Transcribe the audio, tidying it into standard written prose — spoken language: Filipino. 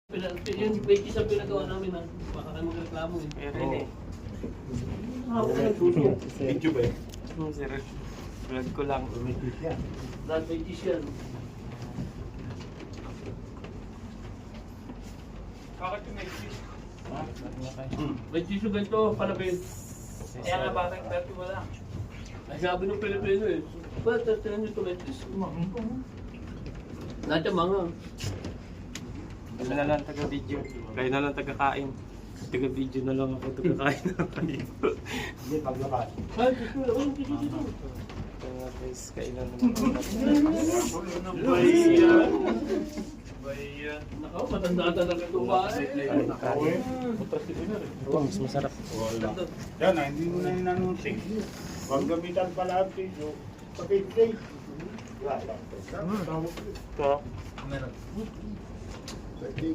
Yung page sa pinagawa namin na baka kayo magreklamo eh. Meron eh. Hawak ka ng suso. Video ba eh? Sir, vlog ko lang. Lahat may cheese yan. Bakit yung may cheese? May cheese yung ganito, palabin. Kaya nga bakit dati wala? Ay sabi ng Pilipino eh. Ba't tingnan nyo ito may cheese? Lahat yung mga. Wala na lang taga-video. Kayo na lang taga-kain. Taga-video na lang ako, taga-kain na kayo. Hindi, paglabas. Ay, cheese mo. Walang cheese dito. Kaya nga guys, kailan naman Baya. Nakaw, matanda talaga itong bahay. Ako eh. ito, mas masarap. Wala. Yan na, hindi mo na inanunsing. Huwag gamitan pala ang video. Pag-ibig. Wala. Ito, Pwede.